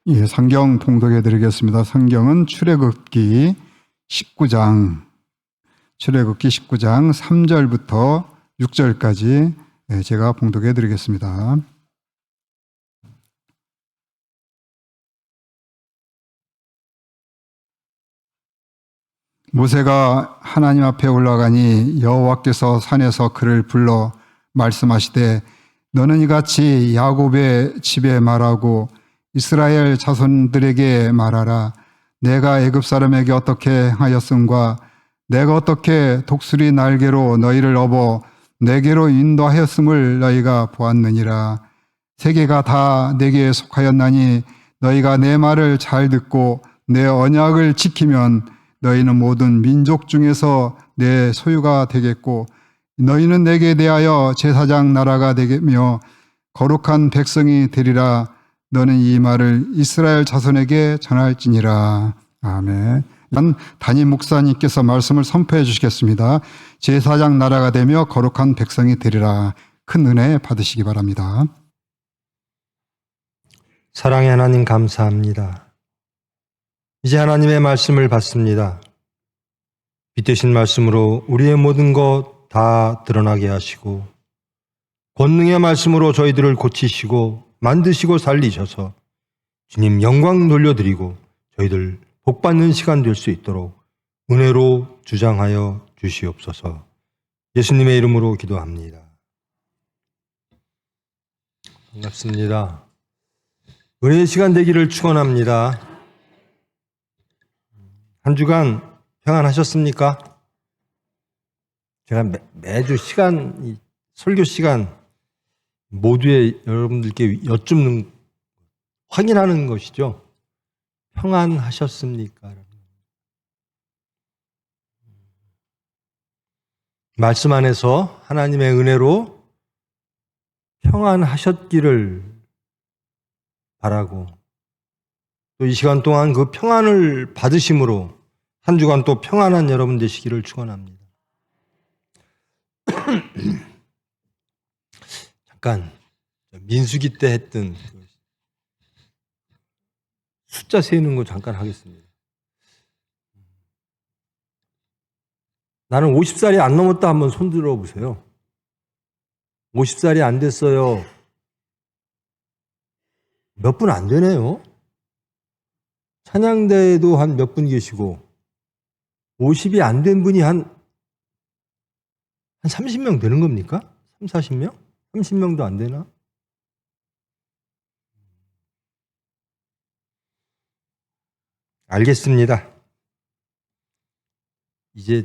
예, 성경 봉독해 드리겠습니다. 성경은 출애굽기 19장 3절부터 6절까지 제가 봉독해 드리겠습니다. 모세가 하나님 앞에 올라가니 여호와께서 산에서 그를 불러 말씀하시되 너는 이같이 야곱의 집에 말하고 이스라엘 자손들에게 말하라. 내가 애굽 사람에게 어떻게 행하였음과 내가 어떻게 독수리 날개로 너희를 업어 내게로 인도하였음을 너희가 보았느니라. 세계가 다 내게 속하였나니 너희가 내 말을 잘 듣고 내 언약을 지키면 너희는 모든 민족 중에서 내 소유가 되겠고 너희는 내게 대하여 제사장 나라가 되며 거룩한 백성이 되리라. 너는 이 말을 이스라엘 자손에게 전할지니라. 아멘. 담임 목사님께서 말씀을 선포해 주시겠습니다. 제사장 나라가 되며 거룩한 백성이 되리라. 큰 은혜 받으시기 바랍니다. 사랑의 하나님 감사합니다. 이제 하나님의 말씀을 받습니다. 빛되신 말씀으로 우리의 모든 것 다 드러나게 하시고 권능의 말씀으로 저희들을 고치시고 만드시고 살리셔서 주님 영광 돌려드리고 저희들 복받는 시간 될 수 있도록 은혜로 주장하여 주시옵소서. 예수님의 이름으로 기도합니다. 반갑습니다. 은혜의 시간 되기를 축원합니다. 한 주간 평안하셨습니까? 제가 매주 설교 시간 모두의 여러분들께 여쭙는, 확인하는 것이죠. 평안하셨습니까? 말씀 안에서 하나님의 은혜로 평안하셨기를 바라고 또 이 시간 동안 그 평안을 받으심으로 한 주간 또 평안한 여러분 되시기를 축원합니다. 잠깐 민수기 때 했던 숫자 세는 거 잠깐 하겠습니다. 나는 50살이 안 넘었다 한번 손 들어 보세요. 50살이 안 됐어요. 몇 분 안 되네요. 찬양대에도 한 몇 분 계시고 50이 안 된 분이 한 30명 되는 겁니까? 40명? 30명도 안 되나? 알겠습니다. 이제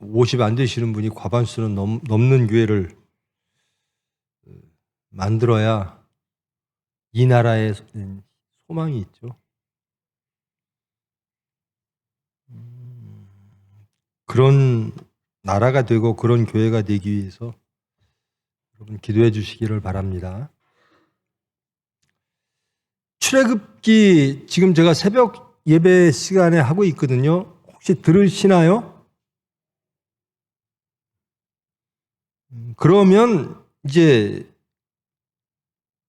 50 안 되시는 분이 과반수는 넘는 교회를 만들어야 이 나라에 소망이 있죠. 그런 나라가 되고 그런 교회가 되기 위해서 여러분 기도해 주시기를 바랍니다. 출애굽기 지금 제가 새벽 예배 시간에 하고 있거든요. 혹시 들으시나요? 그러면 이제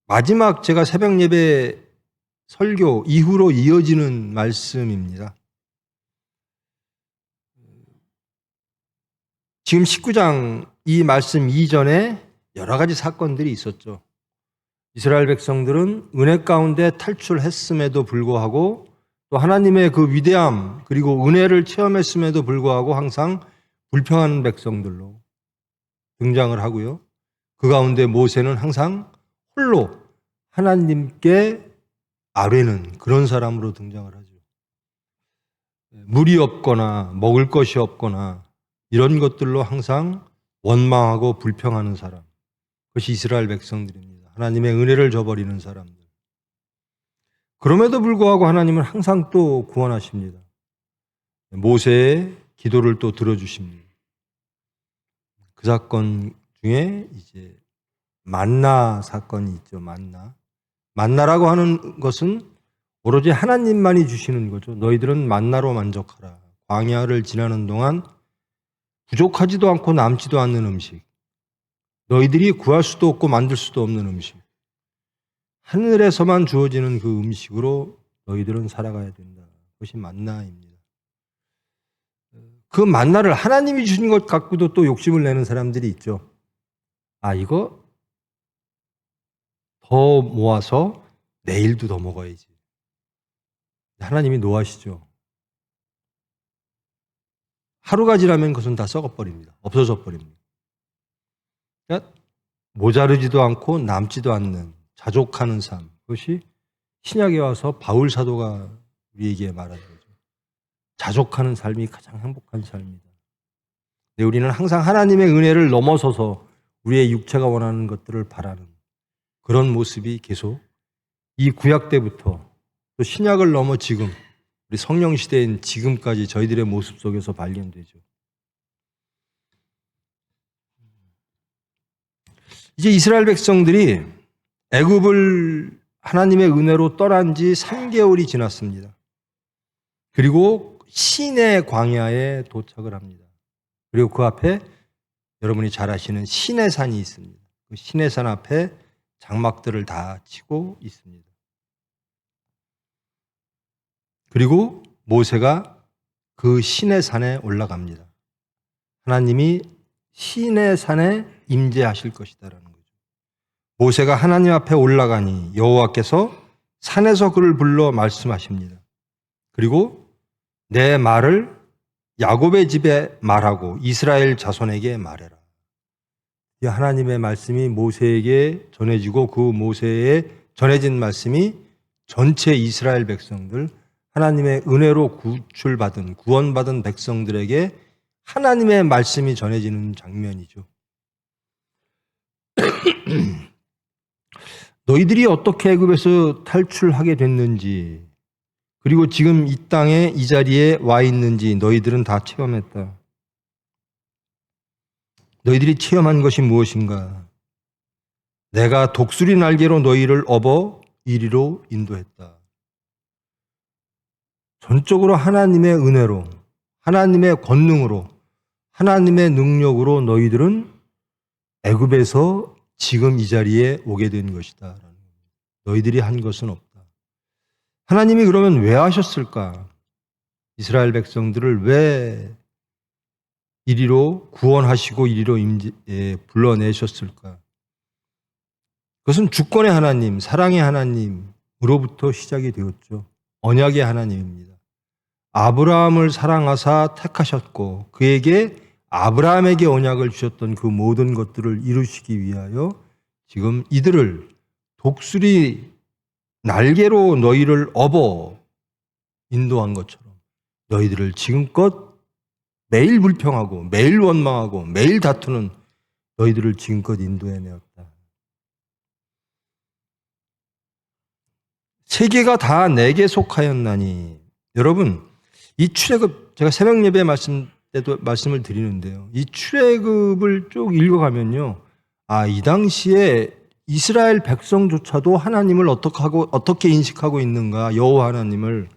마지막 제가 새벽 예배 설교 이후로 이어지는 말씀입니다. 지금 19장 이 말씀 이전에 여러 가지 사건들이 있었죠. 이스라엘 백성들은 은혜 가운데 탈출했음에도 불구하고 또 하나님의 그 위대함 그리고 은혜를 체험했음에도 불구하고 항상 불평하는 백성들로 등장을 하고요. 그 가운데 모세는 항상 홀로 하나님께 아뢰는 그런 사람으로 등장을 하죠. 물이 없거나 먹을 것이 없거나 이런 것들로 항상 원망하고 불평하는 사람. 그것이 이스라엘 백성들입니다. 하나님의 은혜를 저버리는 사람들. 그럼에도 불구하고 하나님은 항상 또 구원하십니다. 모세의 기도를 또 들어주십니다. 그 사건 중에 이제 만나 사건이 있죠. 만나라고 하는 것은 오로지 하나님만이 주시는 거죠. 너희들은 만나로 만족하라. 광야를 지나는 동안 부족하지도 않고 남지도 않는 음식. 너희들이 구할 수도 없고 만들 수도 없는 음식. 하늘에서만 주어지는 그 음식으로 너희들은 살아가야 된다. 그것이 만나입니다. 그 만나를 하나님이 주신 것 갖고도 또 욕심을 내는 사람들이 있죠. 아, 이거 더 모아서 내일도 더 먹어야지. 하나님이 노하시죠. 하루가 지나면 그것은 다 썩어버립니다. 없어져 버립니다. 그러니까 모자르지도 않고 남지도 않는 자족하는 삶. 그것이 신약에 와서 바울 사도가 우리에게 말하는 거죠. 자족하는 삶이 가장 행복한 삶이다. 근데 우리는 항상 하나님의 은혜를 넘어서서 우리의 육체가 원하는 것들을 바라는 그런 모습이 계속 이 구약 때부터 또 신약을 넘어 지금 우리 성령 시대인 지금까지 저희들의 모습 속에서 발견되죠. 이제 이스라엘 백성들이 애굽을 하나님의 은혜로 떠난 지 3개월이 지났습니다. 그리고 시내 광야에 도착을 합니다. 그리고 그 앞에 여러분이 잘 아시는 시내산이 있습니다. 그 시내산 앞에 장막들을 다 치고 있습니다. 그리고 모세가 그 시내산에 올라갑니다. 하나님이 시내산에 임재하실 것이다라는 거죠. 모세가 하나님 앞에 올라가니 여호와께서 산에서 그를 불러 말씀하십니다. 그리고 내 말을 야곱의 집에 말하고 이스라엘 자손에게 말해라. 이 하나님의 말씀이 모세에게 전해지고 그 모세에 전해진 말씀이 전체 이스라엘 백성들, 하나님의 은혜로 구출받은 구원받은 백성들에게 하나님의 말씀이 전해지는 장면이죠. 너희들이 어떻게 애굽에서 탈출하게 됐는지, 그리고 지금 이 땅에 이 자리에 와 있는지 너희들은 다 체험했다. 너희들이 체험한 것이 무엇인가? 내가 독수리 날개로 너희를 업어 이리로 인도했다. 전적으로 하나님의 은혜로, 하나님의 권능으로, 하나님의 능력으로 너희들은 애굽에서 지금 이 자리에 오게 된 것이다. 너희들이 한 것은 없다. 하나님이 그러면 왜 하셨을까? 이스라엘 백성들을 왜 이리로 구원하시고 이리로 불러내셨을까? 그것은 주권의 하나님, 사랑의 하나님으로부터 시작이 되었죠. 언약의 하나님입니다. 아브라함을 사랑하사 택하셨고 그에게 아브라함에게 언약을 주셨던 그 모든 것들을 이루시기 위하여 지금 이들을 독수리 날개로 너희를 업어 인도한 것처럼 너희들을 지금껏 매일 불평하고 매일 원망하고 매일 다투는 너희들을 지금껏 인도해내었다. 세계가 다 내게 속하였나니. 여러분, 이 출애굽, 제가 새벽 예배 말씀 때도 말씀을 드리는데요. 이 출애굽을 쭉 읽어가면요. 아, 이 당시에 이스라엘 백성조차도 하나님을 어떻게 인식하고 있는가, 여호와 하나님을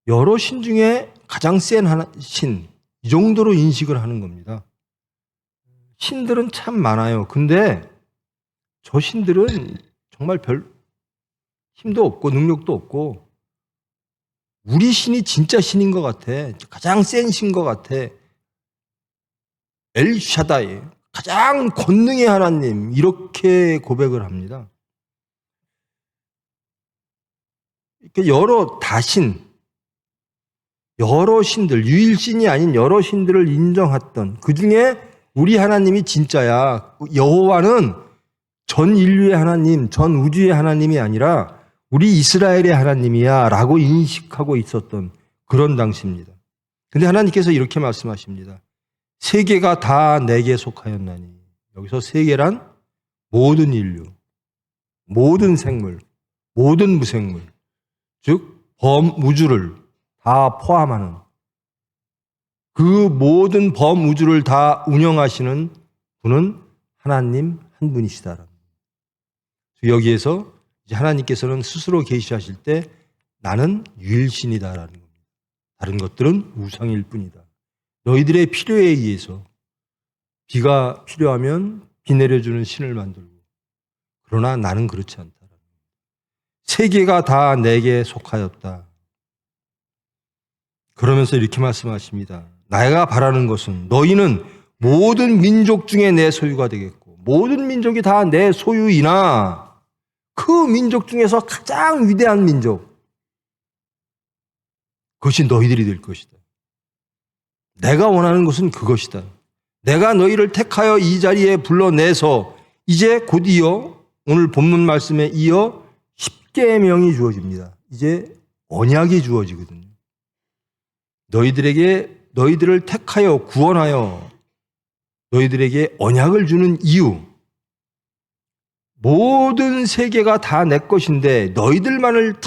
여러 신 중에 가장 센 신, 이 정도로 인식을 하는 겁니다. 신들은 참 많아요. 근데 저 신들은 정말 별 힘도 없고 능력도 없고 우리 신이 진짜 신인 것 같아. 가장 센 신인 것 같아. 엘샤다이, 가장 권능의 하나님, 이렇게 고백을 합니다. 이렇게 여러 다신, 여러 신들, 유일신이 아닌 여러 신들을 인정했던 그 중에 우리 하나님이 진짜야. 여호와는 전 인류의 하나님, 전 우주의 하나님이 아니라 우리 이스라엘의 하나님이야 라고 인식하고 있었던 그런 당시입니다. 근데 하나님께서 이렇게 말씀하십니다. 세계가 다 내게 속하였나니. 여기서 세계란 모든 인류, 모든 생물, 모든 무생물, 즉 범우주를 다 포함하는 그 모든 범우주를 다 운영하시는 분은 하나님 한 분이시다라는 거예요. 여기에서 이제 하나님께서는 스스로 계시하실 때 나는 유일신이다라는 겁니다. 다른 것들은 우상일 뿐이다. 너희들의 필요에 의해서 비가 필요하면 비 내려주는 신을 만들고 그러나 나는 그렇지 않다라는 거예요. 세계가 다 내게 속하였다. 그러면서 이렇게 말씀하십니다. 내가 바라는 것은 너희는 모든 민족 중에 내 소유가 되겠고 모든 민족이 다 내 소유이나 그 민족 중에서 가장 위대한 민족, 그것이 너희들이 될 것이다. 내가 원하는 것은 그것이다. 내가 너희를 택하여 이 자리에 불러내서 이제 곧이어 오늘 본문 말씀에 이어 십계명이 주어집니다. 이제 언약이 주어지거든요. 너희들을 택하여 구원하여 너희들에게 언약을 주는 이유, 모든 세계가 다 내 것인데 너희들만을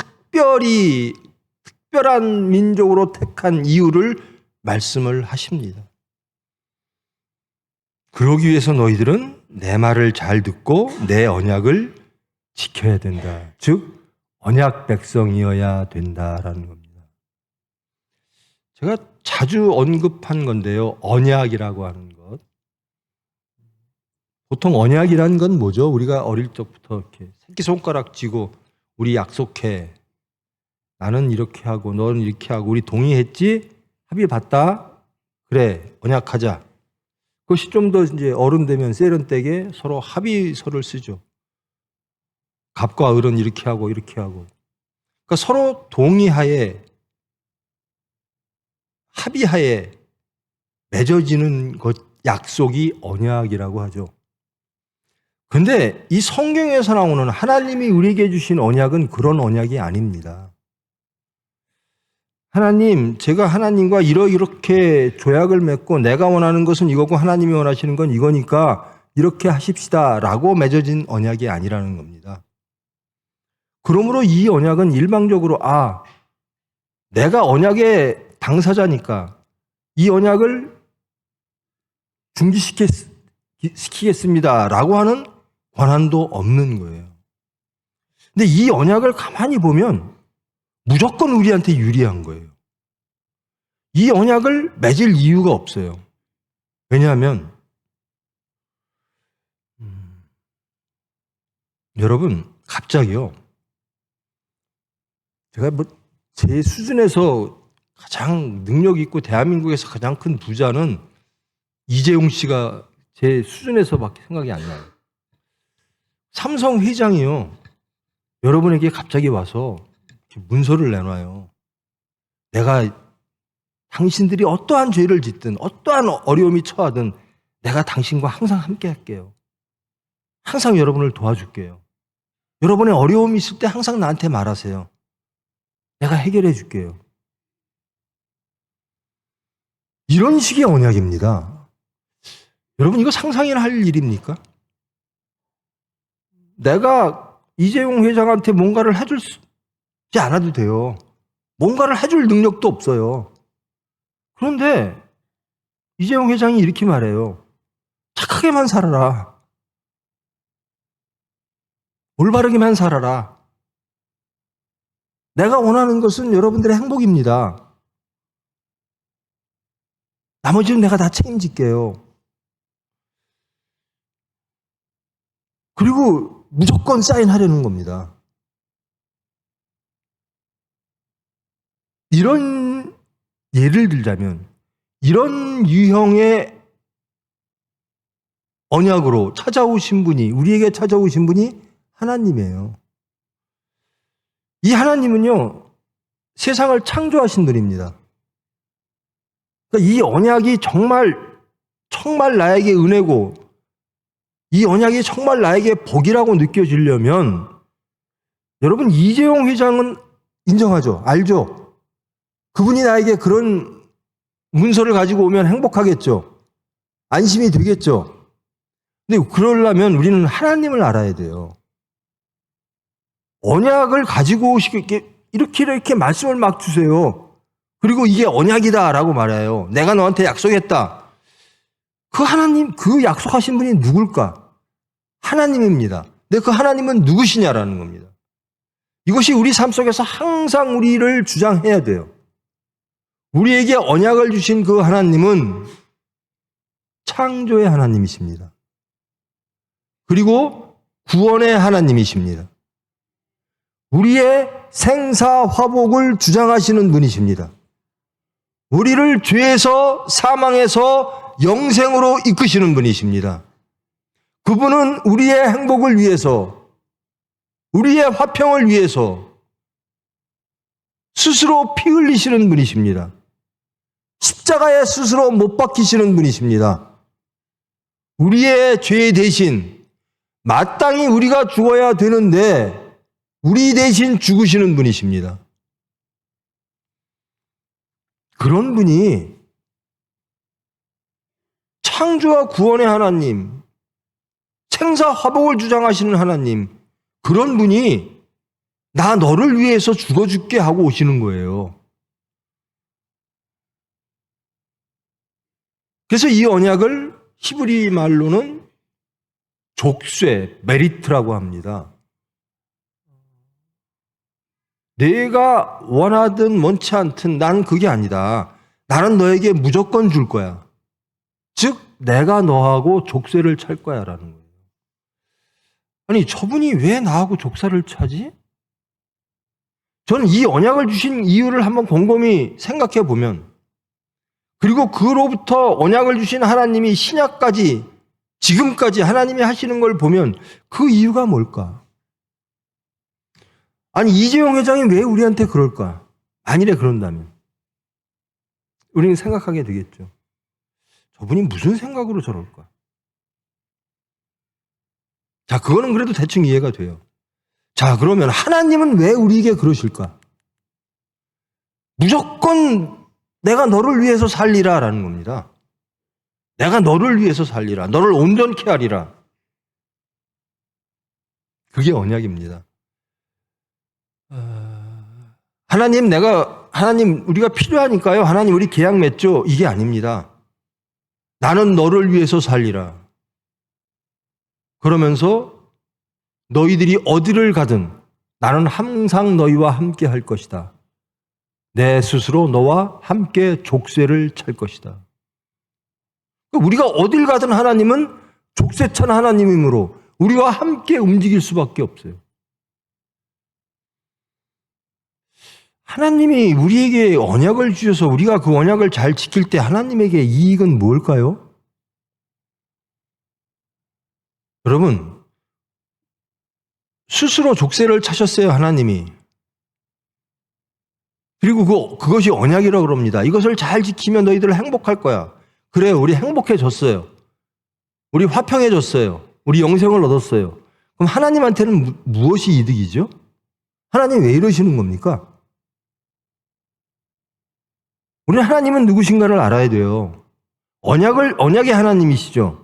특별한 민족으로 택한 이유를 말씀을 하십니다. 그러기 위해서 너희들은 내 말을 잘 듣고 내 언약을 지켜야 된다. 즉 언약 백성이어야 된다라는 겁니다. 제가 자주 언급한 건데요. 언약이라고 하는 것. 보통 언약이라는 건 뭐죠? 우리가 어릴 적부터 이렇게 새끼손가락 쥐고 우리 약속해. 나는 이렇게 하고 너는 이렇게 하고 우리 동의했지? 합의 봤다? 그래, 언약하자. 그것이 좀 더 이제 어른 되면 세련되게 서로 합의서를 쓰죠. 갑과 을은 이렇게 하고 이렇게 하고. 그러니까 서로 동의하에 합의하에 맺어지는 것, 약속이 언약이라고 하죠. 그런데 이 성경에서 나오는 하나님이 우리에게 주신 언약은 그런 언약이 아닙니다. 하나님, 제가 하나님과 이렇게 조약을 맺고 내가 원하는 것은 이거고 하나님이 원하시는 건 이거니까 이렇게 하십시다 라고 맺어진 언약이 아니라는 겁니다. 그러므로 이 언약은 일방적으로 내가 언약의 당사자니까 이 언약을 중지시키겠습니다 라고 하는 권한도 없는 거예요. 근데 이 언약을 가만히 보면 무조건 우리한테 유리한 거예요. 이 언약을 맺을 이유가 없어요. 왜냐하면 여러분 갑자기요. 제가 제 수준에서 가장 능력 있고 대한민국에서 가장 큰 부자는 이재용 씨가 제 수준에서밖에 생각이 안 나요. 삼성 회장이요. 여러분에게 갑자기 와서 문서를 내놔요. 내가 당신들이 어떠한 죄를 짓든 어떠한 어려움이 처하든 내가 당신과 항상 함께 할게요. 항상 여러분을 도와줄게요. 여러분의 어려움이 있을 때 항상 나한테 말하세요. 내가 해결해 줄게요. 이런 식의 언약입니다. 여러분 이거 상상이나 할 일입니까? 내가 이재용 회장한테 뭔가를 해주지 않아도 돼요. 뭔가를 해줄 능력도 없어요. 그런데 이재용 회장이 이렇게 말해요. 착하게만 살아라. 올바르게만 살아라. 내가 원하는 것은 여러분들의 행복입니다. 나머지는 내가 다 책임질게요. 그리고 무조건 사인하려는 겁니다. 이런 예를 들자면 이런 유형의 언약으로 찾아오신 분이 우리에게 찾아오신 분이 하나님이에요. 이 하나님은요 세상을 창조하신 분입니다. 그러니까 이 언약이 정말 나에게 은혜고 이 언약이 정말 나에게 복이라고 느껴지려면 여러분 이재용 회장은 인정하죠. 알죠. 그분이 나에게 그런 문서를 가지고 오면 행복하겠죠. 안심이 되겠죠. 근데 그러려면 우리는 하나님을 알아야 돼요. 언약을 가지고 오시게 이렇게 말씀을 막 주세요. 그리고 이게 언약이다라고 말해요. 내가 너한테 약속했다. 그 하나님, 그 약속하신 분이 누굴까? 하나님입니다. 근데 그 하나님은 누구시냐라는 겁니다. 이것이 우리 삶 속에서 항상 우리를 주장해야 돼요. 우리에게 언약을 주신 그 하나님은 창조의 하나님이십니다. 그리고 구원의 하나님이십니다. 우리의 생사화복을 주장하시는 분이십니다. 우리를 죄에서 사망에서 영생으로 이끄시는 분이십니다. 그분은 우리의 행복을 위해서, 우리의 화평을 위해서 스스로 피 흘리시는 분이십니다. 십자가에 스스로 못 박히시는 분이십니다. 우리의 죄 대신 마땅히 우리가 죽어야 되는데 우리 대신 죽으시는 분이십니다. 그런 분이 창조와 구원의 하나님, 생사화복을 주장하시는 하나님, 그런 분이 나 너를 위해서 죽어줄게 하고 오시는 거예요. 그래서 이 언약을 히브리 말로는 족쇄, 메리트라고 합니다. 내가 원하든 원치 않든 난 그게 아니다. 나는 너에게 무조건 줄 거야. 즉 내가 너하고 족쇄를 찰 거야 라는 거예요. 아니 저분이 왜 나하고 족쇄를 차지? 저는 이 언약을 주신 이유를 한번 곰곰이 생각해 보면, 그리고 그로부터 언약을 주신 하나님이 신약까지 지금까지 하나님이 하시는 걸 보면 그 이유가 뭘까? 아니 이재용 회장이 왜 우리한테 그럴까? 만일에 그런다면 우리는 생각하게 되겠죠. 저분이 무슨 생각으로 저럴까? 자, 그거는 그래도 대충 이해가 돼요. 자, 그러면 하나님은 왜 우리에게 그러실까? 무조건 내가 너를 위해서 살리라 라는 겁니다. 내가 너를 위해서 살리라. 너를 온전케 하리라. 그게 언약입니다. 하나님 우리가 필요하니까요. 하나님 우리 계약 맺죠. 이게 아닙니다. 나는 너를 위해서 살리라. 그러면서 너희들이 어디를 가든 나는 항상 너희와 함께 할 것이다. 내 스스로 너와 함께 족쇄를 찰 것이다. 우리가 어딜 가든 하나님은 족쇄찬 하나님이므로 우리와 함께 움직일 수밖에 없어요. 하나님이 우리에게 언약을 주셔서 우리가 그 언약을 잘 지킬 때 하나님에게 이익은 뭘까요? 여러분, 스스로 족쇄를 차셨어요, 하나님이. 그리고 그것이 언약이라고 그럽니다. 이것을 잘 지키면 너희들 행복할 거야. 그래요, 우리 행복해졌어요. 우리 화평해졌어요. 우리 영생을 얻었어요. 그럼 하나님한테는 무엇이 이득이죠? 하나님 왜 이러시는 겁니까? 우리 하나님은 누구신가를 알아야 돼요. 언약의 하나님이시죠.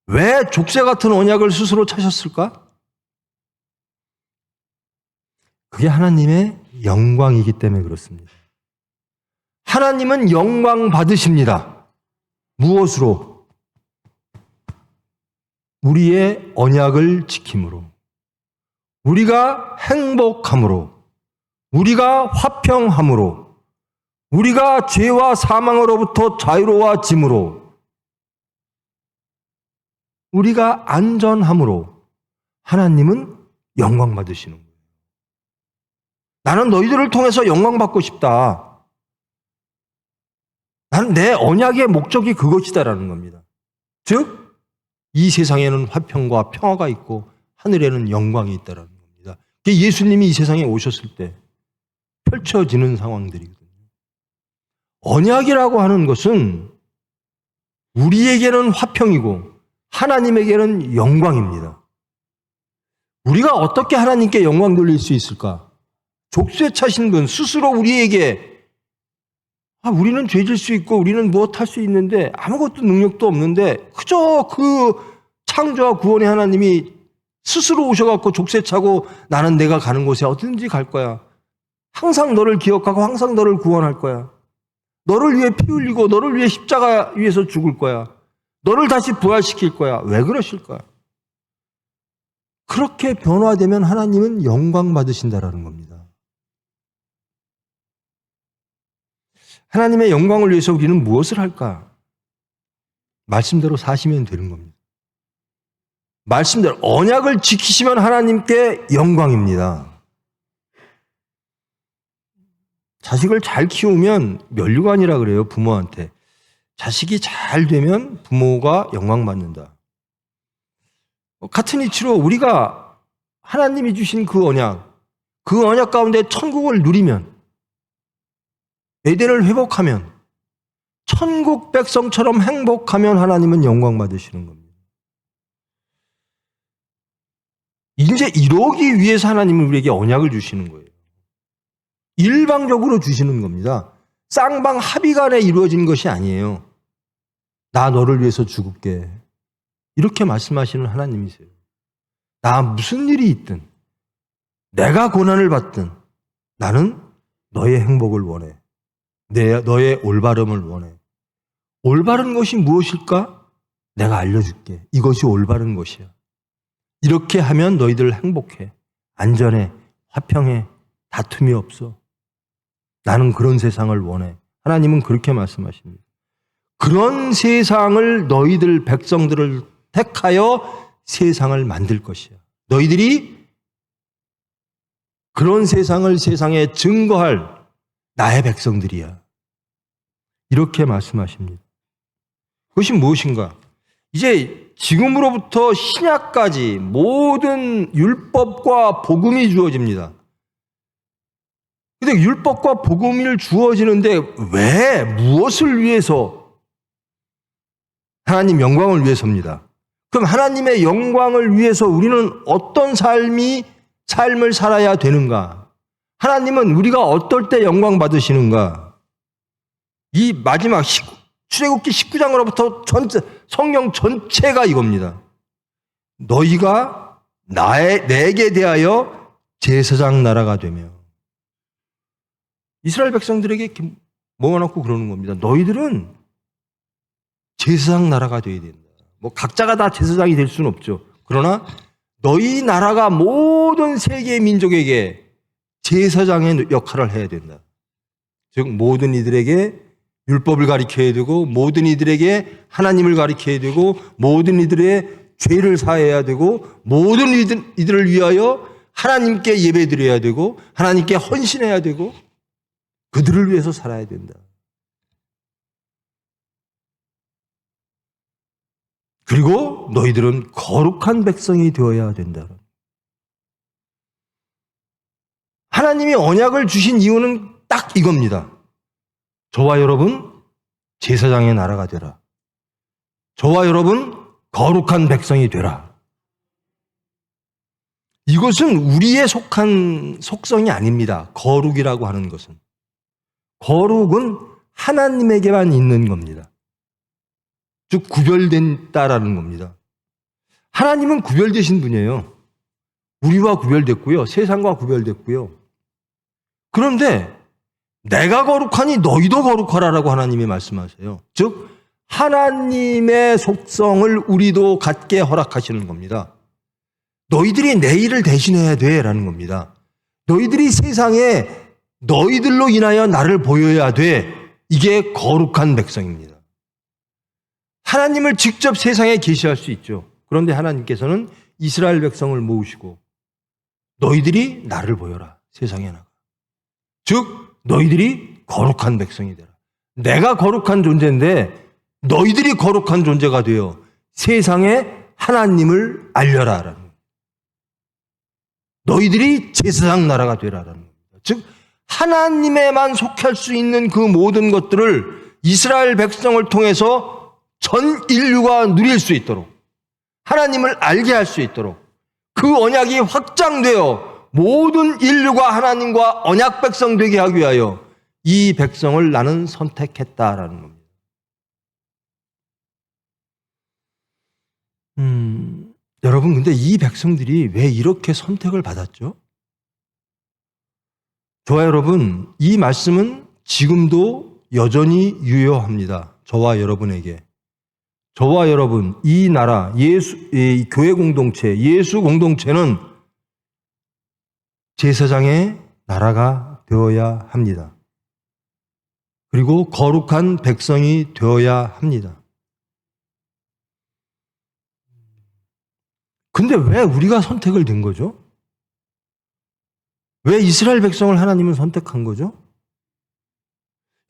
왜 족쇄 같은 언약을 스스로 차셨을까? 그게 하나님의 영광이기 때문에 그렇습니다. 하나님은 영광 받으십니다. 무엇으로? 우리의 언약을 지킴으로, 우리가 행복함으로, 우리가 화평함으로, 우리가 죄와 사망으로부터 자유로워짐으로, 우리가 안전함으로 하나님은 영광 받으시는 거예요. 나는 너희들을 통해서 영광 받고 싶다. 나는 내 언약의 목적이 그것이다라는 겁니다. 즉 이 세상에는 화평과 평화가 있고 하늘에는 영광이 있다라는 겁니다. 예수님이 이 세상에 오셨을 때 펼쳐지는 상황들이거든요. 언약이라고 하는 것은 우리에게는 화평이고 하나님에게는 영광입니다. 우리가 어떻게 하나님께 영광 돌릴 수 있을까? 족쇄 차신 분 스스로 우리에게 우리는 죄질 수 있고 우리는 무엇 할 수 있는데 아무것도 능력도 없는데 그저 그 창조와 구원의 하나님이 스스로 오셔갖고 족쇄 차고 나는 내가 가는 곳에 어디든지 갈 거야. 항상 너를 기억하고 항상 너를 구원할 거야. 너를 위해 피 흘리고 너를 위해 십자가 위에서 죽을 거야. 너를 다시 부활시킬 거야. 왜 그러실까? 그렇게 변화되면 하나님은 영광 받으신다라는 겁니다. 하나님의 영광을 위해서 우리는 무엇을 할까? 말씀대로 사시면 되는 겁니다. 말씀대로 언약을 지키시면 하나님께 영광입니다. 자식을 잘 키우면 면류관이라 그래요, 부모한테. 자식이 잘 되면 부모가 영광받는다. 같은 이치로 우리가 하나님이 주신 그 언약 가운데 천국을 누리면, 에덴을 회복하면, 천국 백성처럼 행복하면 하나님은 영광 받으시는 겁니다. 이제 이러기 위해서 하나님은 우리에게 언약을 주시는 거예요. 일방적으로 주시는 겁니다. 쌍방 합의 간에 이루어진 것이 아니에요. 나 너를 위해서 죽을게. 이렇게 말씀하시는 하나님이세요. 나 무슨 일이 있든, 내가 고난을 받든, 나는 너의 행복을 원해. 너의 올바름을 원해. 올바른 것이 무엇일까? 내가 알려줄게. 이것이 올바른 것이야. 이렇게 하면 너희들 행복해. 안전해. 화평해. 다툼이 없어. 나는 그런 세상을 원해. 하나님은 그렇게 말씀하십니다. 그런 세상을 너희들 백성들을 택하여 세상을 만들 것이야. 너희들이 그런 세상을 세상에 증거할 나의 백성들이야. 이렇게 말씀하십니다. 그것이 무엇인가? 이제 지금으로부터 신약까지 모든 율법과 복음이 주어집니다. 근데 율법과 복음이 주어지는데 왜? 무엇을 위해서? 하나님 영광을 위해서입니다. 그럼 하나님의 영광을 위해서 우리는 어떤 삶을 살아야 되는가? 하나님은 우리가 어떨 때 영광 받으시는가? 이 마지막 출애굽기 19장으로부터 성경 전체가 이겁니다. 너희가 내게 대하여 제사장 나라가 되며, 이스라엘 백성들에게 모아놓고 그러는 겁니다. 너희들은 제사장 나라가 되어야 된다. 뭐 각자가 다 제사장이 될 수는 없죠. 그러나 너희 나라가 모든 세계 민족에게 제사장의 역할을 해야 된다. 즉 모든 이들에게 율법을 가리켜야 되고, 모든 이들에게 하나님을 가리켜야 되고, 모든 이들의 죄를 사해야 되고, 모든 이들을 위하여 하나님께 예배드려야 되고, 하나님께 헌신해야 되고, 그들을 위해서 살아야 된다. 그리고 너희들은 거룩한 백성이 되어야 된다. 하나님이 언약을 주신 이유는 딱 이겁니다. 저와 여러분 제사장의 나라가 되라. 저와 여러분 거룩한 백성이 되라. 이것은 우리의 속한 속성이 아닙니다. 거룩이라고 하는 것은. 거룩은 하나님에게만 있는 겁니다. 즉 구별된다라는 겁니다. 하나님은 구별되신 분이에요. 우리와 구별됐고요. 세상과 구별됐고요. 그런데 내가 거룩하니 너희도 거룩하라라고 하나님이 말씀하세요. 즉 하나님의 속성을 우리도 갖게 허락하시는 겁니다. 너희들이 내 일을 대신해야 돼라는 겁니다. 너희들이 세상에 너희들로 인하여 나를 보여야 돼. 이게 거룩한 백성입니다. 하나님을 직접 세상에 계시할 수 있죠. 그런데 하나님께서는 이스라엘 백성을 모으시고 너희들이 나를 보여라. 세상에 나가. 즉 너희들이 거룩한 백성이 되라. 내가 거룩한 존재인데 너희들이 거룩한 존재가 되어 세상에 하나님을 알려라. 너희들이 제사장 나라가 되라라는 겁니다. 즉 하나님에만 속할 수 있는 그 모든 것들을 이스라엘 백성을 통해서 전 인류가 누릴 수 있도록, 하나님을 알게 할 수 있도록, 그 언약이 확장되어 모든 인류가 하나님과 언약 백성 되게 하기 위하여 이 백성을 나는 선택했다라는 겁니다. 여러분, 근데 이 백성들이 왜 이렇게 선택을 받았죠? 저와 여러분, 이 말씀은 지금도 여전히 유효합니다. 저와 여러분에게. 저와 여러분, 이 나라, 이 교회 공동체, 예수 공동체는 제사장의 나라가 되어야 합니다. 그리고 거룩한 백성이 되어야 합니다. 근데 왜 우리가 선택을 된 거죠? 왜 이스라엘 백성을 하나님은 선택한 거죠?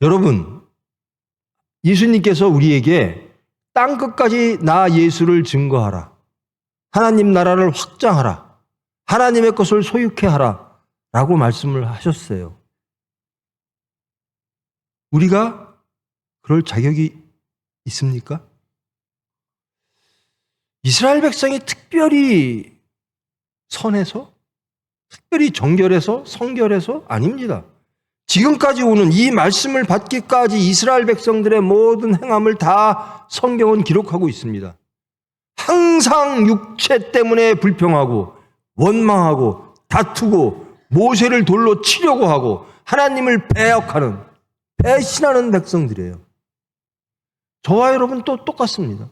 여러분, 예수님께서 우리에게 땅끝까지 나 예수를 증거하라. 하나님 나라를 확장하라. 하나님의 것을 소유케 하라. 라고 말씀을 하셨어요. 우리가 그럴 자격이 있습니까? 이스라엘 백성이 특별히 선해서, 특별히 정결해서, 성결해서 아닙니다. 지금까지 오는 이 말씀을 받기까지 이스라엘 백성들의 모든 행함을 다 성경은 기록하고 있습니다. 항상 육체 때문에 불평하고 원망하고 다투고 모세를 돌로 치려고 하고 하나님을 배역하는, 배신하는 백성들이에요. 저와 여러분 또 똑같습니다.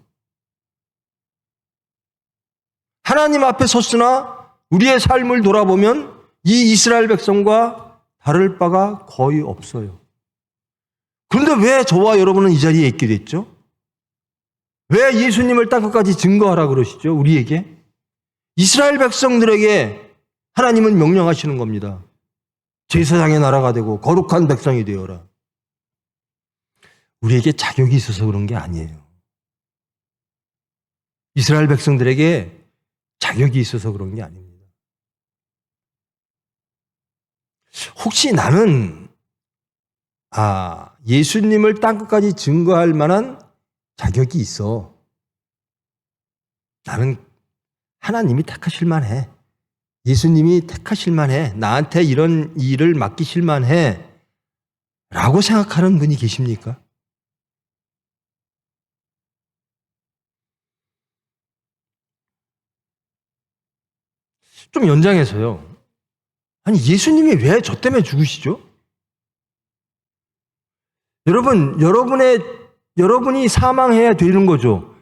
하나님 앞에 섰으나 우리의 삶을 돌아보면 이 이스라엘 백성과 다를 바가 거의 없어요. 그런데 왜 저와 여러분은 이 자리에 있게 됐죠? 왜 예수님을 땅끝까지 증거하라 그러시죠? 우리에게? 이스라엘 백성들에게 하나님은 명령하시는 겁니다. 제사장의 나라가 되고 거룩한 백성이 되어라. 우리에게 자격이 있어서 그런 게 아니에요. 이스라엘 백성들에게 자격이 있어서 그런 게 아닙니다. 혹시 나는 예수님을 땅끝까지 증거할 만한 자격이 있어. 나는 하나님이 택하실 만해. 예수님이 택하실 만해. 나한테 이런 일을 맡기실 만해. 라고 생각하는 분이 계십니까? 좀 연장해서요. 아니, 예수님이 왜 저 때문에 죽으시죠? 여러분이 사망해야 되는 거죠.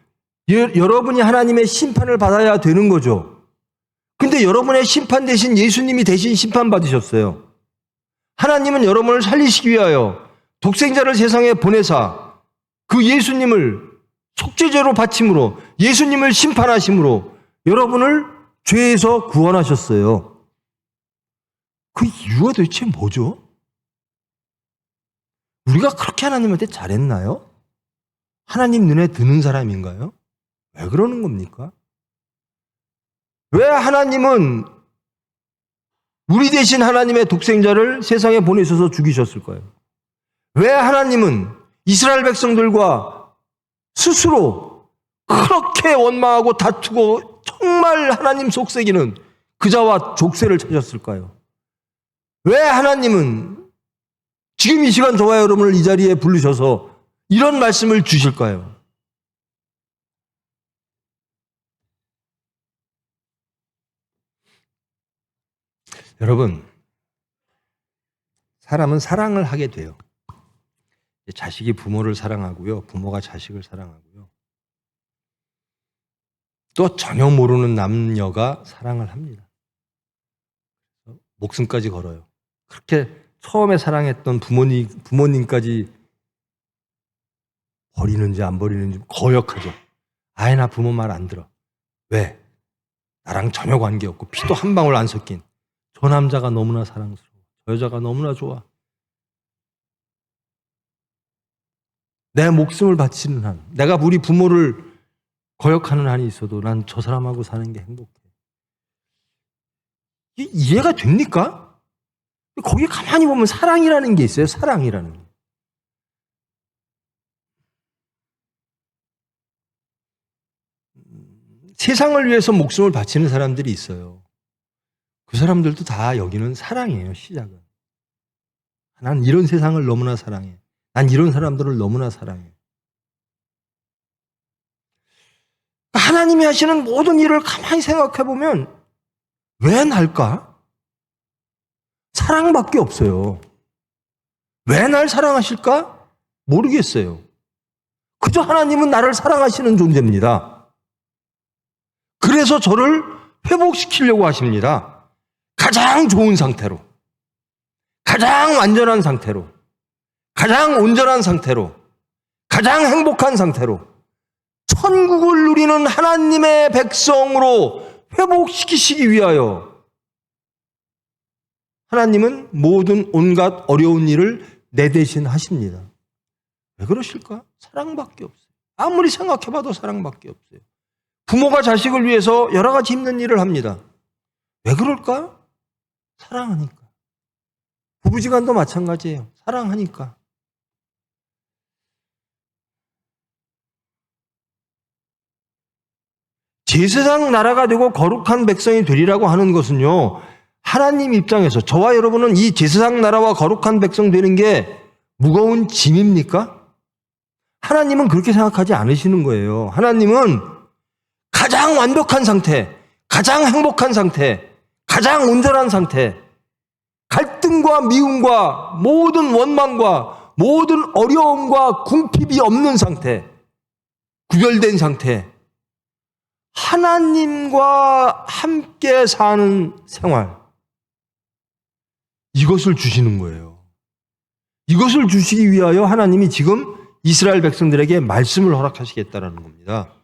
여러분이 하나님의 심판을 받아야 되는 거죠. 근데 여러분의 심판 대신 예수님이 대신 심판받으셨어요. 하나님은 여러분을 살리시기 위하여 독생자를 세상에 보내사 그 예수님을 속죄제로 바침으로 예수님을 심판하심으로 여러분을 죄에서 구원하셨어요. 그 이유가 도대체 뭐죠? 우리가 그렇게 하나님한테 잘했나요? 하나님 눈에 드는 사람인가요? 왜 그러는 겁니까? 왜 하나님은 우리 대신 하나님의 독생자를 세상에 보내셔서 죽이셨을까요? 왜 하나님은 이스라엘 백성들과 스스로 그렇게 원망하고 다투고 정말 하나님 속삭이는 그자와 족쇄를 찾았을까요? 왜 하나님은 지금 이 시간 저와 여러분을 이 자리에 부르셔서 이런 말씀을 주실까요? 여러분, 사람은 사랑을 하게 돼요. 자식이 부모를 사랑하고요. 부모가 자식을 사랑하고요. 또 전혀 모르는 남녀가 사랑을 합니다. 목숨까지 걸어요. 그렇게 처음에 사랑했던 부모님까지 버리는지 안 버리는지 거역하죠. 아예 나 부모 말 안 들어. 왜? 나랑 전혀 관계없고 피도 한 방울 안 섞인 저 남자가 너무나 사랑스러워. 저 여자가 너무나 좋아. 내 목숨을 바치는 한, 내가 우리 부모를 거역하는 한이 있어도 난 저 사람하고 사는 게 행복해. 이해가 됩니까? 거기 가만히 보면 사랑이라는 게 있어요. 사랑이라는 게. 세상을 위해서 목숨을 바치는 사람들이 있어요. 그 사람들도 다 여기는 사랑이에요. 시작은. 난 이런 세상을 너무나 사랑해. 난 이런 사람들을 너무나 사랑해. 하나님이 하시는 모든 일을 가만히 생각해 보면 왜 날까? 사랑밖에 없어요. 왜 날 사랑하실까? 모르겠어요. 그저 하나님은 나를 사랑하시는 존재입니다. 그래서 저를 회복시키려고 하십니다. 가장 좋은 상태로, 가장 완전한 상태로, 가장 온전한 상태로, 가장 행복한 상태로 천국을 누리는 하나님의 백성으로 회복시키시기 위하여 하나님은 모든 온갖 어려운 일을 내 대신 하십니다. 왜 그러실까? 사랑밖에 없어요. 아무리 생각해봐도 사랑밖에 없어요. 부모가 자식을 위해서 여러 가지 힘든 일을 합니다. 왜 그럴까? 사랑하니까. 부부지간도 마찬가지예요. 사랑하니까. 제사장 나라가 되고 거룩한 백성이 되리라고 하는 것은요, 하나님 입장에서 저와 여러분은 이 제사장 나라와 거룩한 백성 되는 게 무거운 짐입니까? 하나님은 그렇게 생각하지 않으시는 거예요. 하나님은 가장 완벽한 상태, 가장 행복한 상태, 가장 온전한 상태, 갈등과 미움과 모든 원망과 모든 어려움과 궁핍이 없는 상태, 구별된 상태, 하나님과 함께 사는 생활, 이것을 주시는 거예요. 이것을 주시기 위하여 하나님이 지금 이스라엘 백성들에게 말씀을 허락하시겠다라는 겁니다.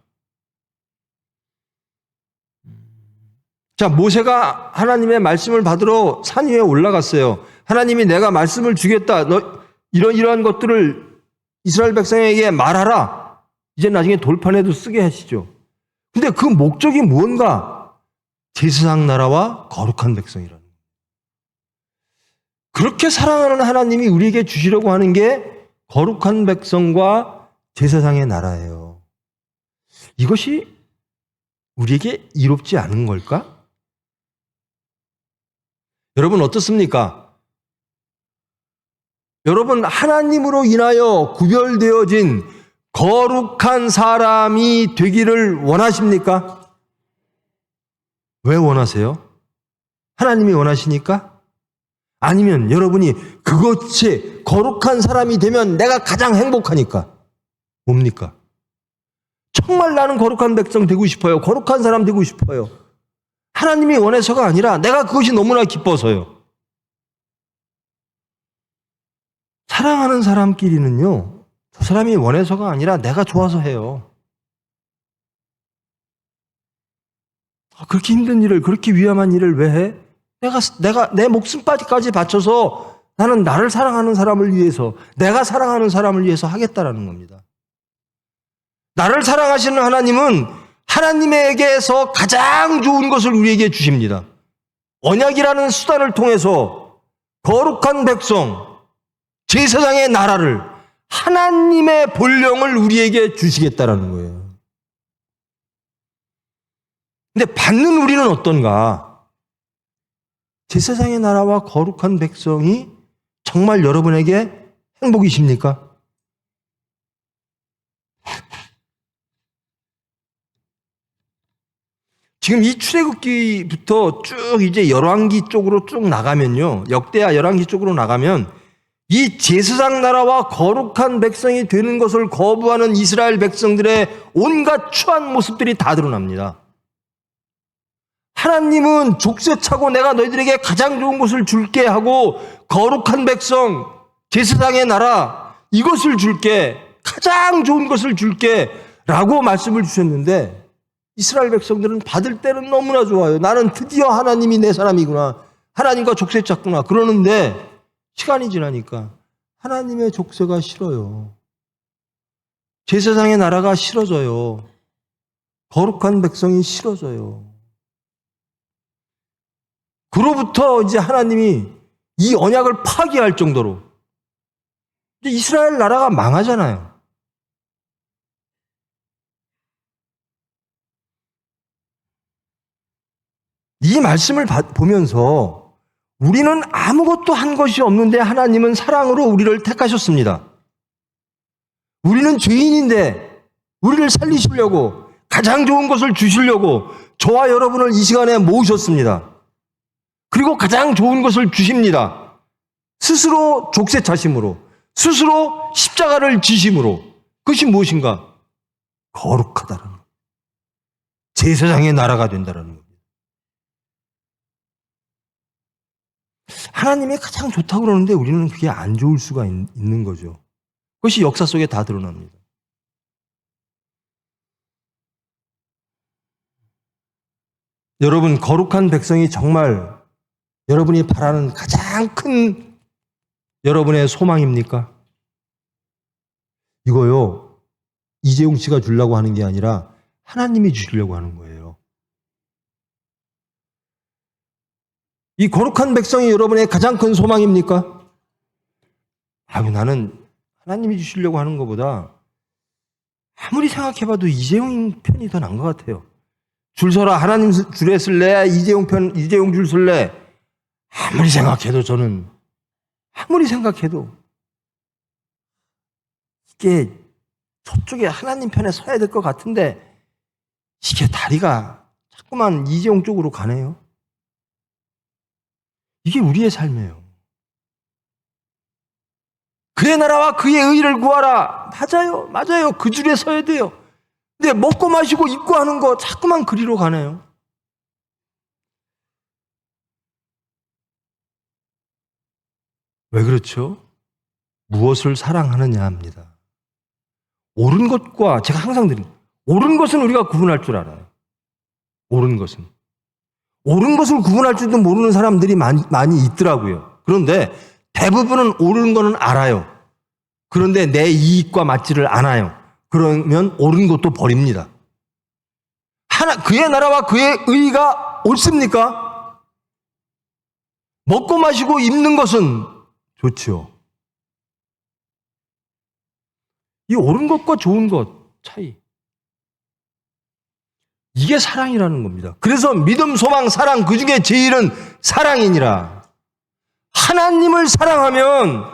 자, 모세가 하나님의 말씀을 받으러 산 위에 올라갔어요. 하나님이 내가 말씀을 주겠다. 너 이러한 것들을 이스라엘 백성에게 말하라. 이제 나중에 돌판에도 쓰게 하시죠. 근데 그 목적이 무언가? 제사장 나라와 거룩한 백성이라는 거예요. 그렇게 사랑하는 하나님이 우리에게 주시려고 하는 게 거룩한 백성과 제사장의 나라예요. 이것이 우리에게 이롭지 않은 걸까? 여러분 어떻습니까? 여러분 하나님으로 인하여 구별되어진 거룩한 사람이 되기를 원하십니까? 왜 원하세요? 하나님이 원하시니까? 아니면 여러분이 그것이 거룩한 사람이 되면 내가 가장 행복하니까? 뭡니까? 정말 나는 거룩한 백성 되고 싶어요. 거룩한 사람 되고 싶어요. 하나님이 원해서가 아니라 내가 그것이 너무나 기뻐서요. 사랑하는 사람끼리는요, 저 사람이 원해서가 아니라 내가 좋아서 해요. 그렇게 힘든 일을, 그렇게 위험한 일을 왜 해? 내가 내 목숨까지 바쳐서 나는 나를 사랑하는 사람을 위해서, 내가 사랑하는 사람을 위해서 하겠다라는 겁니다. 나를 사랑하시는 하나님은 하나님에게서 가장 좋은 것을 우리에게 주십니다. 언약이라는 수단을 통해서 거룩한 백성, 제사장의 나라를, 하나님의 본령을 우리에게 주시겠다라는 거예요. 근데 받는 우리는 어떤가? 제사장의 나라와 거룩한 백성이 정말 여러분에게 행복이십니까? 지금 이 출애굽기부터 쭉 이제 열왕기 쪽으로 쭉 나가면요, 역대하 열왕기 쪽으로 나가면 이 제사장 나라와 거룩한 백성이 되는 것을 거부하는 이스라엘 백성들의 온갖 추한 모습들이 다 드러납니다. 하나님은 족쇄차고 내가 너희들에게 가장 좋은 것을 줄게 하고 거룩한 백성, 제사장의 나라 이것을 줄게, 가장 좋은 것을 줄게 라고 말씀을 주셨는데 이스라엘 백성들은 받을 때는 너무나 좋아요. 나는 드디어 하나님이 내 사람이구나. 하나님과 족쇄 짰구나. 그러는데 시간이 지나니까 하나님의 족쇄가 싫어요. 제사장의 나라가 싫어져요. 거룩한 백성이 싫어져요. 그로부터 이제 하나님이 이 언약을 파기할 정도로 이제 이스라엘 나라가 망하잖아요. 이 말씀을 보면서 우리는 아무것도 한 것이 없는데 하나님은 사랑으로 우리를 택하셨습니다. 우리는 죄인인데 우리를 살리시려고 가장 좋은 것을 주시려고 저와 여러분을 이 시간에 모으셨습니다. 그리고 가장 좋은 것을 주십니다. 스스로 족쇄 차심으로, 스스로 십자가를 지심으로. 그것이 무엇인가? 거룩하다라는 것. 제사장의 나라가 된다라는 것. 하나님이 가장 좋다고 그러는데 우리는 그게 안 좋을 수가 있는 거죠. 그것이 역사 속에 다 드러납니다. 여러분, 거룩한 백성이 정말 여러분이 바라는 가장 큰 여러분의 소망입니까? 이거요, 이재용 씨가 주려고 하는 게 아니라 하나님이 주시려고 하는 거예요. 이 거룩한 백성이 여러분의 가장 큰 소망입니까? 나는 하나님이 주시려고 하는 것보다 아무리 생각해봐도 이재용 편이 더 나은 것 같아요. 줄 서라, 하나님 줄에 쓸래? 이재용 줄 쓸래? 아무리 생각해도 이게 저쪽에 하나님 편에 서야 될 것 같은데 이게 다리가 자꾸만 이재용 쪽으로 가네요. 이게 우리의 삶이에요. 그의 나라와 그의 의를 구하라. 맞아요. 그 줄에 서야 돼요. 근데 먹고 마시고 입고 하는 거 자꾸만 그리로 가네요. 왜 그렇죠? 무엇을 사랑하느냐 합니다. 옳은 것과, 제가 항상 드립니다. 옳은 것은 우리가 구분할 줄 알아요. 옳은 것을 구분할 줄도 모르는 사람들이 많이 있더라고요. 그런데 대부분은 옳은 거는 알아요. 그런데 내 이익과 맞지를 않아요. 그러면 옳은 것도 버립니다. 그의 나라와 그의 의가 옳습니까? 먹고 마시고 입는 것은 좋지요. 이 옳은 것과 좋은 것 차이. 이게 사랑이라는 겁니다. 그래서 믿음, 소망, 사랑, 그 중에 제일은 사랑이니라. 하나님을 사랑하면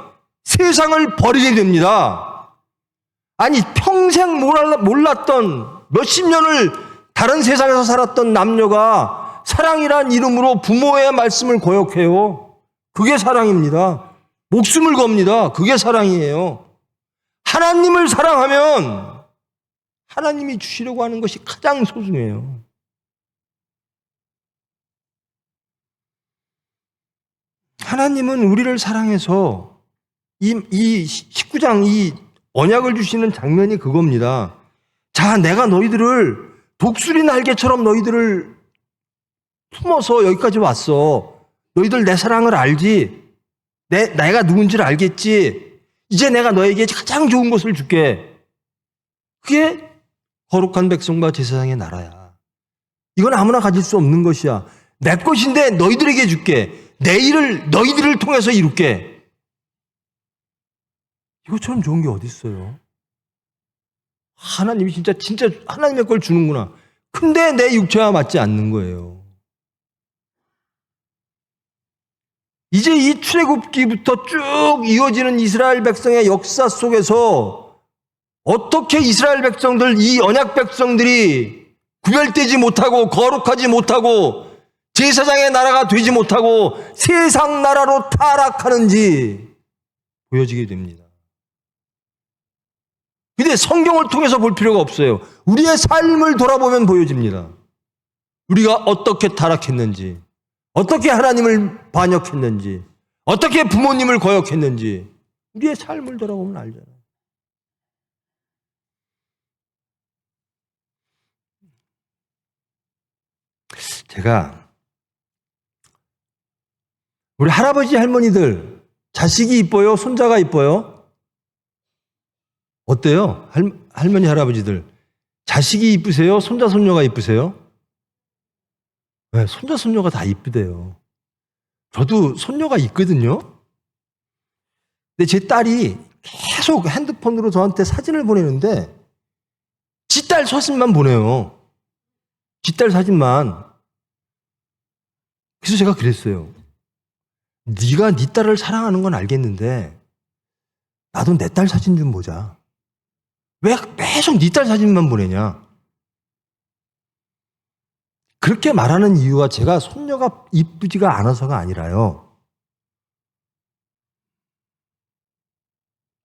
세상을 버리게 됩니다. 아니, 평생 몰랐던 몇십 년을 다른 세상에서 살았던 남녀가 사랑이란 이름으로 부모의 말씀을 거역해요. 그게 사랑입니다. 목숨을 겁니다. 그게 사랑이에요. 하나님을 사랑하면 하나님이 주시려고 하는 것이 가장 소중해요. 하나님은 우리를 사랑해서 이 19장 이 언약을 주시는 장면이 그겁니다. 자, 내가 너희들을 독수리 날개처럼 너희들을 품어서 여기까지 왔어. 너희들 내 사랑을 알지? 내가 누군지를 알겠지? 이제 내가 너에게 가장 좋은 것을 줄게. 그게 거룩한 백성과 제사장의 나라야. 이건 아무나 가질 수 없는 것이야. 내 것인데 너희들에게 줄게. 내 일을 너희들을 통해서 이룰게. 이것처럼 좋은 게 어디 있어요? 하나님이 진짜 하나님의 걸 주는구나. 근데 내 육체와 맞지 않는 거예요. 이제 이 출애굽기부터 쭉 이어지는 이스라엘 백성의 역사 속에서 어떻게 이스라엘 백성들, 이 언약 백성들이 구별되지 못하고 거룩하지 못하고 제사장의 나라가 되지 못하고 세상 나라로 타락하는지 보여지게 됩니다. 근데 성경을 통해서 볼 필요가 없어요. 우리의 삶을 돌아보면 보여집니다. 우리가 어떻게 타락했는지, 어떻게 하나님을 반역했는지, 어떻게 부모님을 거역했는지 우리의 삶을 돌아보면 알잖아요. 제가 우리 할아버지 할머니들 자식이 이뻐요? 손자가 이뻐요? 어때요? 할머니 할아버지들 자식이 이쁘세요? 손자 손녀가 이쁘세요? 네, 손자 손녀가 다 이쁘대요. 저도 손녀가 있거든요. 근데 제 딸이 계속 핸드폰으로 저한테 사진을 보내는데 지 딸 사진만 보내요. 지 딸 사진만. 그래서 제가 그랬어요. 네가 네 딸을 사랑하는 건 알겠는데 나도 내 딸 사진 좀 보자. 왜 계속 네 딸 사진만 보내냐? 그렇게 말하는 이유가 제가 손녀가 이쁘지가 않아서가 아니라요.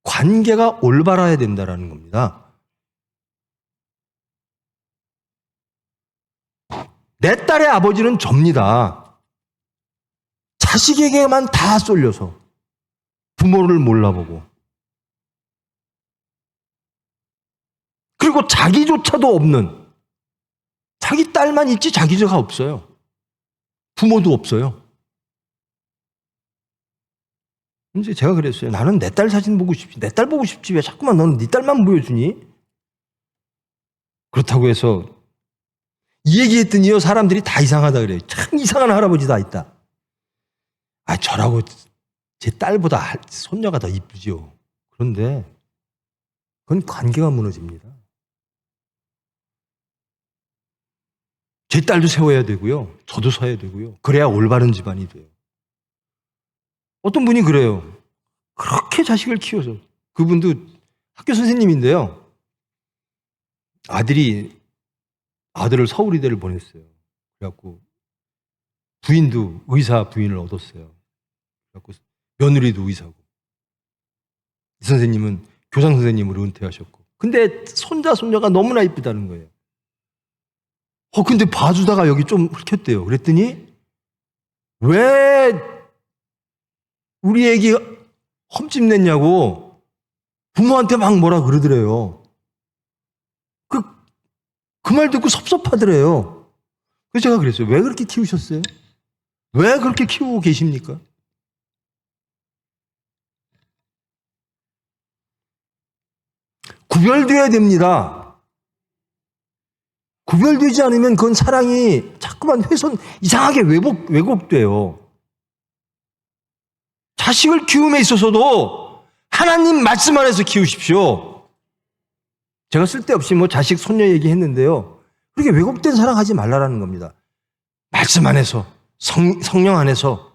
관계가 올바라야 된다는 겁니다. 내 딸의 아버지는 접니다. 자식에게만 다 쏠려서 부모를 몰라보고 그리고 자기조차도 없는 자기 딸만 있지 자기가 없어요. 부모도 없어요. 근데 제가 그랬어요. 나는 내 딸 사진 보고 싶지. 내 딸 보고 싶지. 왜 자꾸만 너는 네 딸만 보여주니? 그렇다고 해서 이 얘기했더니요, 사람들이 다 이상하다 그래요. 참 이상한 할아버지 다 있다. 아, 저라고 제 딸보다 손녀가 더 이쁘죠. 그런데 그건 관계가 무너집니다. 제 딸도 세워야 되고요. 저도 서야 되고요. 그래야 올바른 집안이 돼요. 어떤 분이 그래요. 그렇게 자식을 키워서. 그분도 학교 선생님인데요. 아들을 서울의대를 보냈어요. 그래갖고 부인도 의사 부인을 얻었어요. 그래갖고 며느리도 의사고. 이 선생님은 교장 선생님으로 은퇴하셨고. 근데 손자가 너무나 이쁘다는 거예요. 근데 봐주다가 여기 좀 훑혔대요. 그랬더니 왜 우리 애기 험집 냈냐고 부모한테 막 뭐라 그러더래요. 그 말 듣고 섭섭하더래요. 그래서 제가 그랬어요. 왜 그렇게 키우셨어요? 왜 그렇게 키우고 계십니까? 구별돼야 됩니다. 구별되지 않으면 그건 사랑이 자꾸만 이상하게 왜곡돼요. 자식을 키움에 있어서도 하나님 말씀 안에서 키우십시오. 제가 쓸데없이 자식, 손녀 얘기했는데요. 그렇게 왜곡된 사랑하지 말라라는 겁니다. 말씀 안에서, 성령 안에서.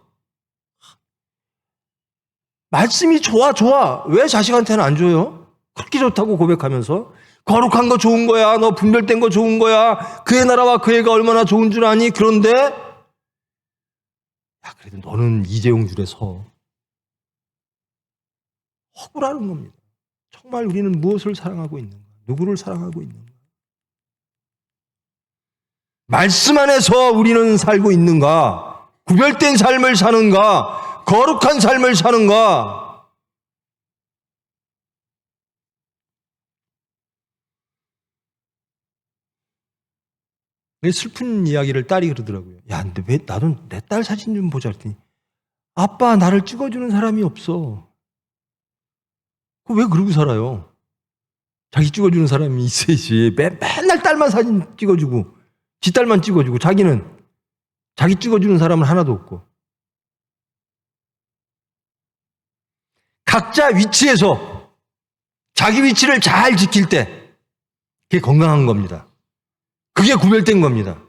말씀이 좋아. 왜 자식한테는 안 줘요? 그렇게 좋다고 고백하면서 거룩한 거 좋은 거야. 너 분별된 거 좋은 거야. 그의 나라와 그 애가 얼마나 좋은 줄 아니? 그런데 그래도 너는 이재용 줄에 서. 억울하는 겁니다. 정말 우리는 무엇을 사랑하고 있는가? 누구를 사랑하고 있는가? 말씀 안에서 우리는 살고 있는가? 구별된 삶을 사는가? 거룩한 삶을 사는가? 슬픈 이야기를 딸이 그러더라고요. 야, 근데 왜 나도 내 딸 사진 좀 보자 했더니 아빠, 나를 찍어주는 사람이 없어. 왜 그러고 살아요? 자기 찍어주는 사람이 있어야지. 맨날 딸만 사진 찍어주고 지 딸만 찍어주고 자기는 자기 찍어주는 사람은 하나도 없고. 각자 위치에서 자기 위치를 잘 지킬 때 그게 건강한 겁니다. 그게 구별된 겁니다.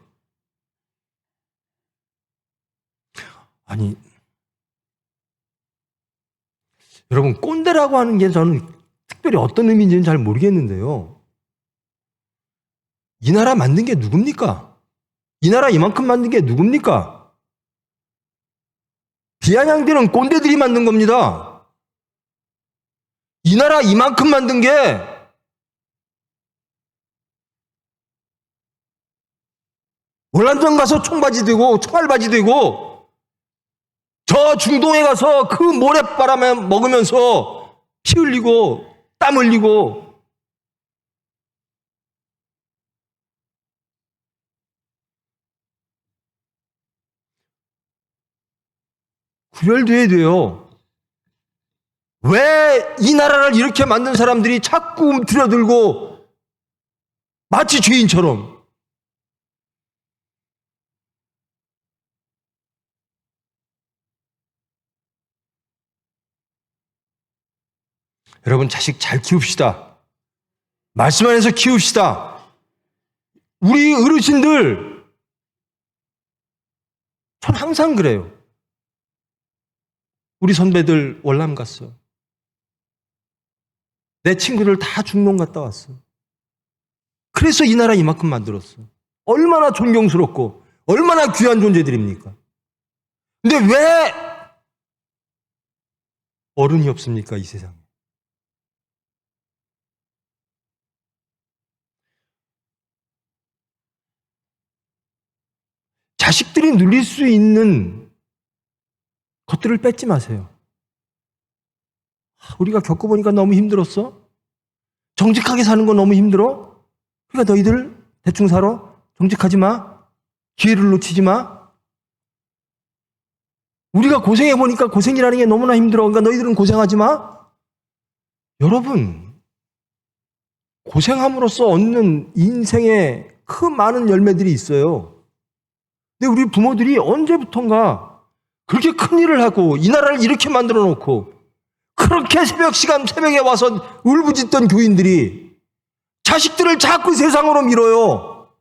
아니, 여러분, 꼰대라고 하는 게 저는 특별히 어떤 의미인지는 잘 모르겠는데요. 이 나라 만든 게 누굽니까? 이 나라 이만큼 만든 게 누굽니까? 비아냥대는 꼰대들이 만든 겁니다. 이 나라 이만큼 만든 게 월남전 가서 총바지 되고 총알바지 되고 저 중동에 가서 그 모래바람에 먹으면서 피 흘리고 땀 흘리고 구별돼야 돼요. 왜 이 나라를 이렇게 만든 사람들이 자꾸 들여들고 마치 죄인처럼 여러분 자식 잘 키웁시다. 말씀 안에서 키웁시다. 우리 어르신들 전 항상 그래요. 우리 선배들 월남 갔어. 내 친구들 다 중동 갔다 왔어. 그래서 이 나라 이만큼 만들었어. 얼마나 존경스럽고 얼마나 귀한 존재들입니까? 근데 왜 어른이 없습니까, 이 세상에? 자식들이 누릴 수 있는 것들을 뺏지 마세요. 우리가 겪어보니까 너무 힘들었어? 정직하게 사는 거 너무 힘들어? 그러니까 너희들 대충 살아? 정직하지 마? 기회를 놓치지 마? 우리가 고생해보니까 고생이라는 게 너무나 힘들어. 그러니까 너희들은 고생하지 마. 여러분, 고생함으로써 얻는 인생의 그 많은 열매들이 있어요. 근데 우리 부모들이 언제부턴가 그렇게 큰 일을 하고 이 나라를 이렇게 만들어 놓고 그렇게 새벽에 와서 울부짖던 교인들이 자식들을 자꾸 세상으로 밀어요.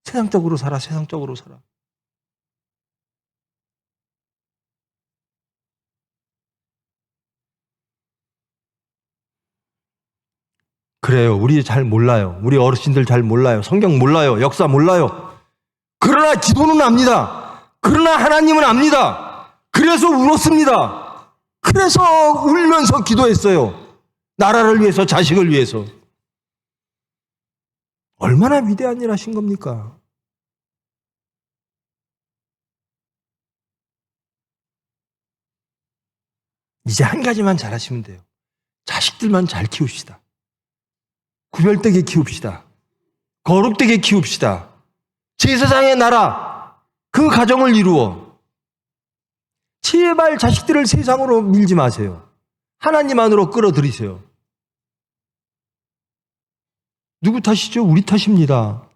세상적으로 살아, 세상적으로 살아. 그래요. 우리 잘 몰라요. 우리 어르신들 잘 몰라요. 성경 몰라요. 역사 몰라요. 그러나 기도는 압니다. 그러나 하나님은 압니다. 그래서 울었습니다. 그래서 울면서 기도했어요. 나라를 위해서, 자식을 위해서. 얼마나 위대한 일 하신 겁니까? 이제 한 가지만 잘하시면 돼요. 자식들만 잘 키웁시다. 구별되게 키웁시다. 거룩되게 키웁시다. 제사장의 나라, 그 가정을 이루어. 제발 자식들을 세상으로 밀지 마세요. 하나님 안으로 끌어들이세요. 누구 탓이죠? 우리 탓입니다.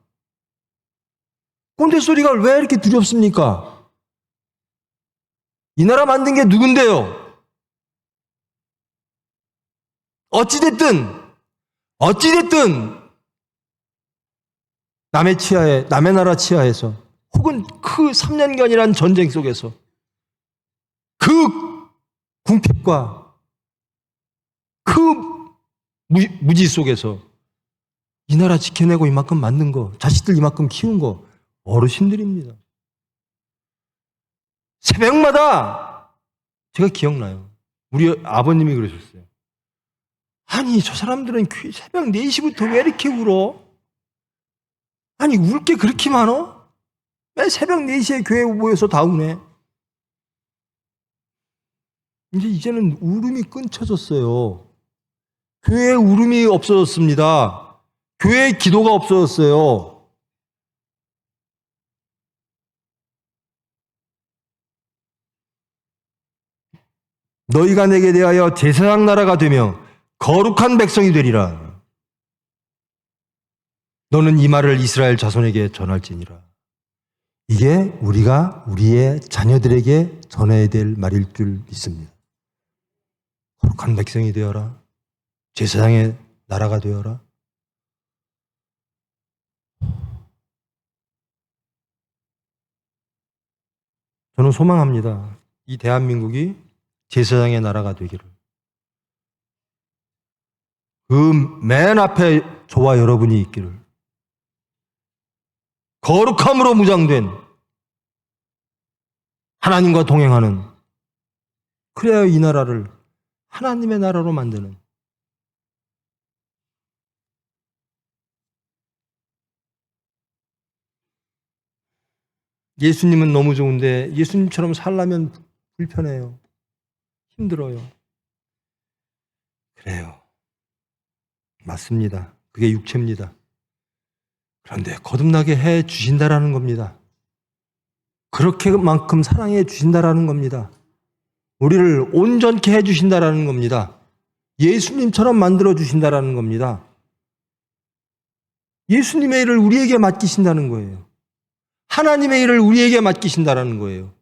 꼰대 소리가 왜 이렇게 두렵습니까? 이 나라 만든 게 누군데요? 어찌됐든 남의 나라 치하에서 혹은 그 3년간이란 전쟁 속에서 그 궁핍과 그 무지 속에서 이 나라 지켜내고 이만큼 만든 거, 자식들 이만큼 키운 거 어르신들입니다. 새벽마다 제가 기억나요. 우리 아버님이 그러셨어요. 아니 저 사람들은 새벽 4시부터 왜 이렇게 울어? 아니 울 게 그렇게 많어? 왜 새벽 4시에 교회에 모여서 다 우네? 이제는 울음이 끊쳐졌어요. 교회에 울음이 없어졌습니다. 교회에 기도가 없어졌어요. 너희가 내게 대하여 제사장 나라가 되며 거룩한 백성이 되리라. 너는 이 말을 이스라엘 자손에게 전할지니라. 이게 우리가 우리의 자녀들에게 전해야 될 말일 줄 믿습니다. 거룩한 백성이 되어라. 제사장의 나라가 되어라. 저는 소망합니다. 이 대한민국이 제사장의 나라가 되기를. 그 맨 앞에 저와 여러분이 있기를. 거룩함으로 무장된 하나님과 동행하는, 그래야 이 나라를 하나님의 나라로 만드는, 예수님은 너무 좋은데 예수님처럼 살려면 불편해요. 힘들어요. 그래요. 맞습니다. 그게 육체입니다. 그런데 거듭나게 해 주신다라는 겁니다. 그렇게만큼 사랑해 주신다라는 겁니다. 우리를 온전케 해 주신다라는 겁니다. 예수님처럼 만들어 주신다라는 겁니다. 예수님의 일을 우리에게 맡기신다는 거예요. 하나님의 일을 우리에게 맡기신다라는 거예요.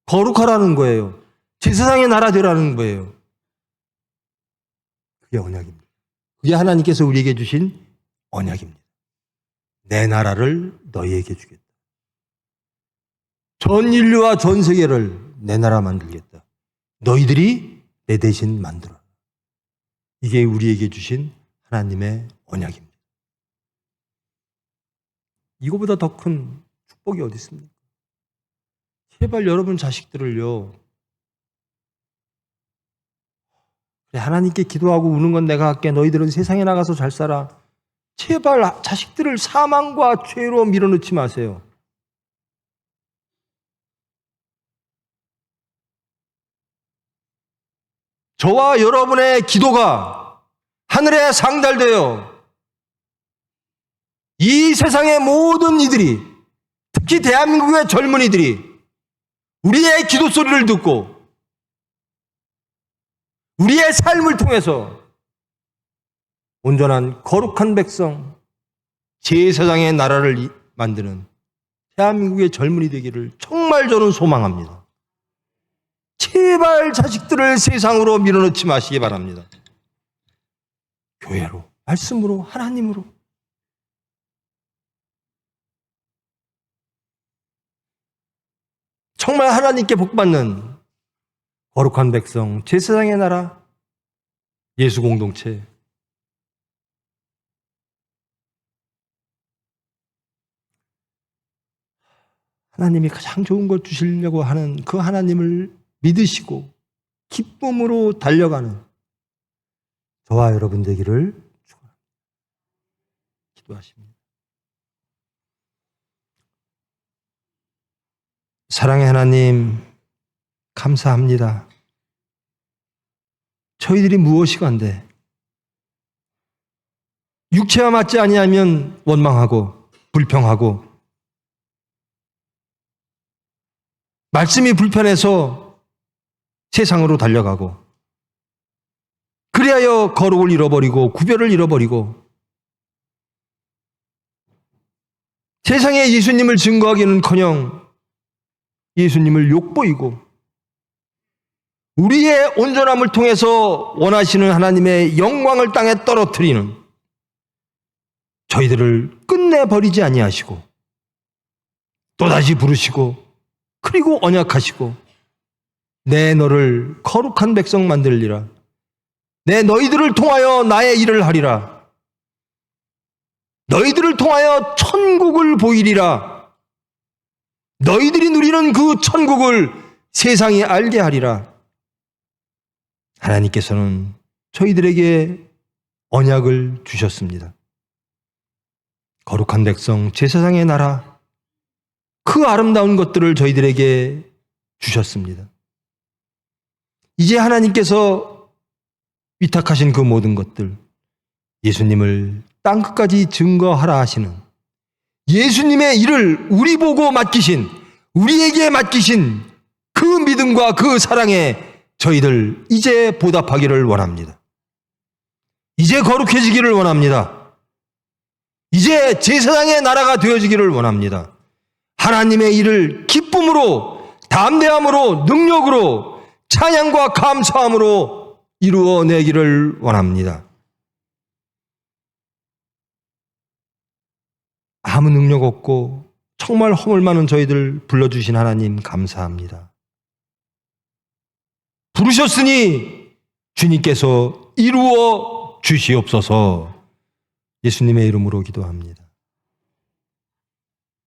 거룩하라는 거예요. 제사장의 나라 되라는 거예요. 그게 언약입니다. 그게 하나님께서 우리에게 주신 언약입니다. 내 나라를 너희에게 주겠다. 전 인류와 전 세계를 내 나라 만들겠다. 너희들이 내 대신 만들어라. 이게 우리에게 주신 하나님의 언약입니다. 이거보다 더 큰 축복이 어디 있습니까? 제발 여러분 자식들을요. 그래, 하나님께 기도하고 우는 건 내가 할게. 너희들은 세상에 나가서 잘 살아. 제발 자식들을 사망과 죄로 밀어넣지 마세요. 저와 여러분의 기도가 하늘에 상달되어 이 세상의 모든 이들이, 특히 대한민국의 젊은이들이 우리의 기도 소리를 듣고 우리의 삶을 통해서 온전한 거룩한 백성, 제사장의 나라를 만드는 대한민국의 젊은이 되기를 정말 저는 소망합니다. 제발 자식들을 세상으로 밀어넣지 마시기 바랍니다. 교회로, 말씀으로, 하나님으로. 정말 하나님께 복받는 거룩한 백성, 제사장의 나라, 예수 공동체. 하나님이 가장 좋은 걸 주시려고 하는 그 하나님을 믿으시고 기쁨으로 달려가는 저와 여러분 되기를 축원합니다. 기도하십니다. 사랑의 하나님, 감사합니다. 저희들이 무엇이건데 육체와 맞지 아니하면 원망하고 불평하고 말씀이 불편해서 세상으로 달려가고 그리하여 거룩을 잃어버리고 구별을 잃어버리고 세상에 예수님을 증거하기는커녕 예수님을 욕보이고 우리의 온전함을 통해서 원하시는 하나님의 영광을 땅에 떨어뜨리는 저희들을 끝내버리지 아니하시고 또다시 부르시고 그리고 언약하시고 내 너를 거룩한 백성 만들리라. 내 너희들을 통하여 나의 일을 하리라. 너희들을 통하여 천국을 보이리라. 너희들이 누리는 그 천국을 세상이 알게 하리라. 하나님께서는 저희들에게 언약을 주셨습니다. 거룩한 백성, 제사장의 나라, 그 아름다운 것들을 저희들에게 주셨습니다. 이제 하나님께서 위탁하신 그 모든 것들, 예수님을 땅끝까지 증거하라 하시는 예수님의 일을 우리 보고 맡기신, 우리에게 맡기신 그 믿음과 그 사랑에 저희들 이제 보답하기를 원합니다. 이제 거룩해지기를 원합니다. 이제 제사장의 나라가 되어지기를 원합니다. 하나님의 일을 기쁨으로, 담대함으로, 능력으로, 찬양과 감사함으로 이루어내기를 원합니다. 아무 능력 없고 정말 허물 많은 저희들 불러주신 하나님 감사합니다. 부르셨으니 주님께서 이루어 주시옵소서. 예수님의 이름으로 기도합니다.